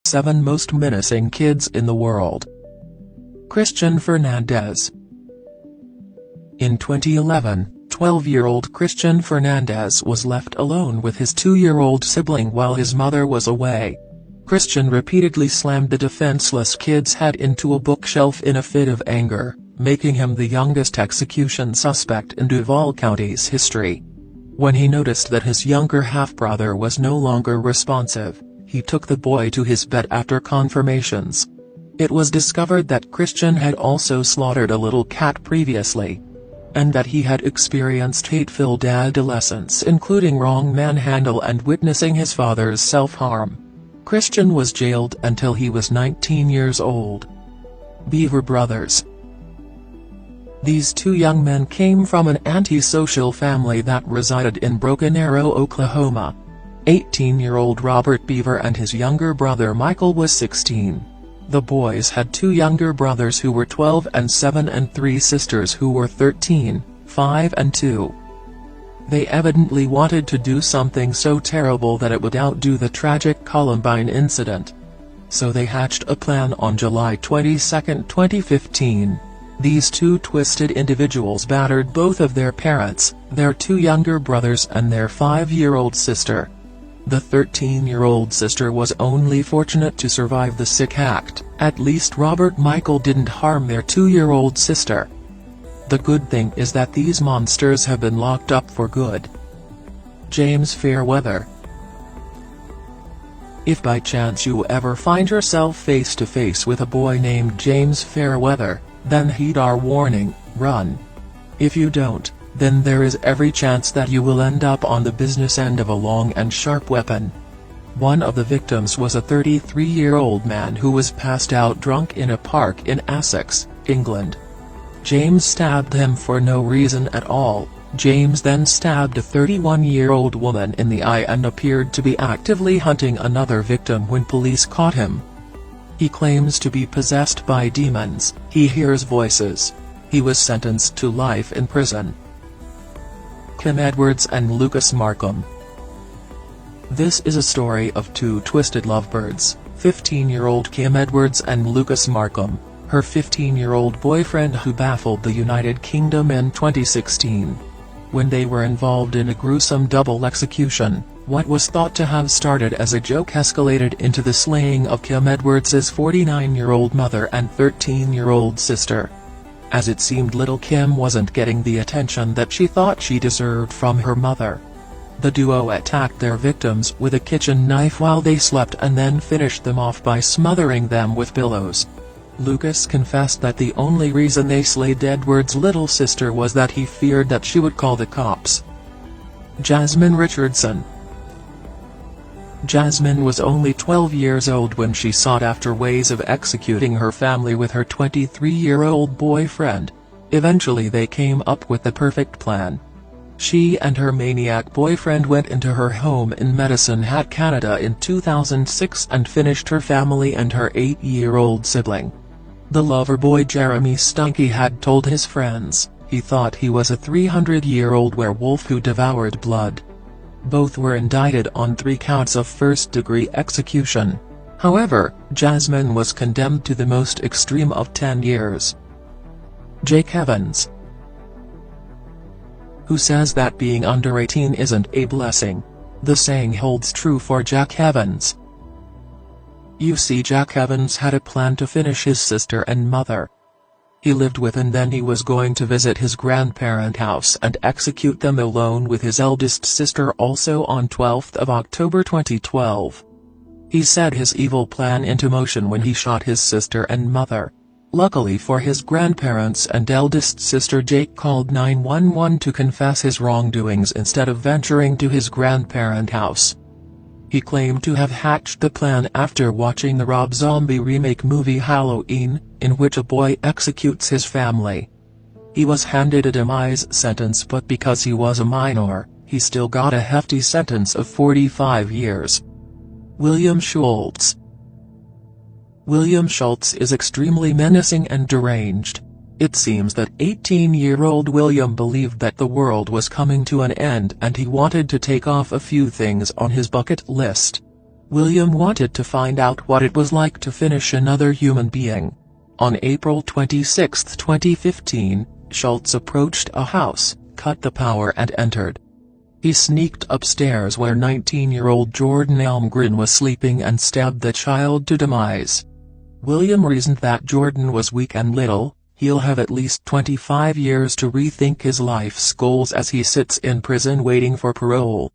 7 Most Menacing Kids in the World. Christian Fernandez. In 2011, 12-year-old Christian Fernandez was left alone with his 2-year-old sibling while his mother was away. Christian repeatedly slammed the defenseless kid's head into a bookshelf in a fit of anger, making him the youngest execution suspect in Duval County's history. When he noticed that his younger half-brother was no longer responsive, he took the boy to his bed after confirmations. It was discovered that Christian had also slaughtered a little cat previously, and that he had experienced hate-filled adolescence, including wrong manhandle and witnessing his father's self-harm. Christian was jailed until he was 19 years old. Beaver Brothers. These 2 young men came from an antisocial family that resided in Broken Arrow, Oklahoma. 18-year-old Robert Beaver and his younger brother Michael was 16. The boys had 2 younger brothers who were 12 and 7 and 3 sisters who were 13, 5 and 2. They evidently wanted to do something so terrible that it would outdo the tragic Columbine incident. So they hatched a plan on July 22, 2015. These 2 twisted individuals battered both of their parents, their 2 younger brothers and their 5-year-old sister. The 13-year-old sister was only fortunate to survive the sick act. At least Robert Michael didn't harm their 2-year-old sister. The good thing is that these monsters have been locked up for good. James Fairweather. If by chance you ever find yourself face to face with a boy named James Fairweather, then heed our warning: run. If you don't, then there is every chance that you will end up on the business end of a long and sharp weapon. One of the victims was a 33-year-old man who was passed out drunk in a park in Essex, England. James stabbed him for no reason at all. James then stabbed a 31-year-old woman in the eye and appeared to be actively hunting another victim when police caught him. He claims to be possessed by demons. He hears voices. He was sentenced to life in prison. Kim Edwards and Lucas Markham. This is a story of 2 twisted lovebirds, 15-year-old Kim Edwards and Lucas Markham, her 15-year-old boyfriend who baffled the United Kingdom in 2016. When they were involved in a gruesome double execution, what was thought to have started as a joke escalated into the slaying of Kim Edwards's 49-year-old mother and 13-year-old sister. As it seemed, little Kim wasn't getting the attention that she thought she deserved from her mother. The duo attacked their victims with a kitchen knife while they slept and then finished them off by smothering them with pillows. Lucas confessed that the only reason they slayed Edwards' little sister was that he feared that she would call the cops. Jasmine Richardson. Jasmine was only 12 years old when she sought after ways of executing her family with her 23-year-old boyfriend. Eventually they came up with the perfect plan. She and her maniac boyfriend went into her home in Medicine Hat, Canada in 2006 and finished her family and her 8-year-old sibling. The lover boy Jeremy Stunke had told his friends he thought he was a 300-year-old werewolf who devoured blood. Both were indicted on 3 counts of first-degree execution. However, Jasmine was condemned to the most extreme of 10 years. Jake Evans. Who says that being under 18 isn't a blessing? The saying holds true for Jack Evans. You see, Jack Evans had a plan to finish his sister and mother. He lived with and then he was going to visit his grandparent house and execute them alone with his eldest sister also on 12th of October 2012. He set his evil plan into motion when he shot his sister and mother. Luckily for his grandparents and eldest sister, Jake called 911 to confess his wrongdoings instead of venturing to his grandparent house. He claimed to have hatched the plan after watching the Rob Zombie remake movie Halloween, in which a boy executes his family. He was handed a demise sentence, but because he was a minor, he still got a hefty sentence of 45 years. William Schultz. William Schultz is extremely menacing and deranged. It seems that 18-year-old William believed that the world was coming to an end and he wanted to take off a few things on his bucket list. William wanted to find out what it was like to finish another human being. On April 26, 2015, Schultz approached a house, cut the power and entered. He sneaked upstairs where 19-year-old Jordan Elmgren was sleeping and stabbed the child to demise. William reasoned that Jordan was weak and little, he'll have at least 25 years to rethink his life's goals as he sits in prison waiting for parole.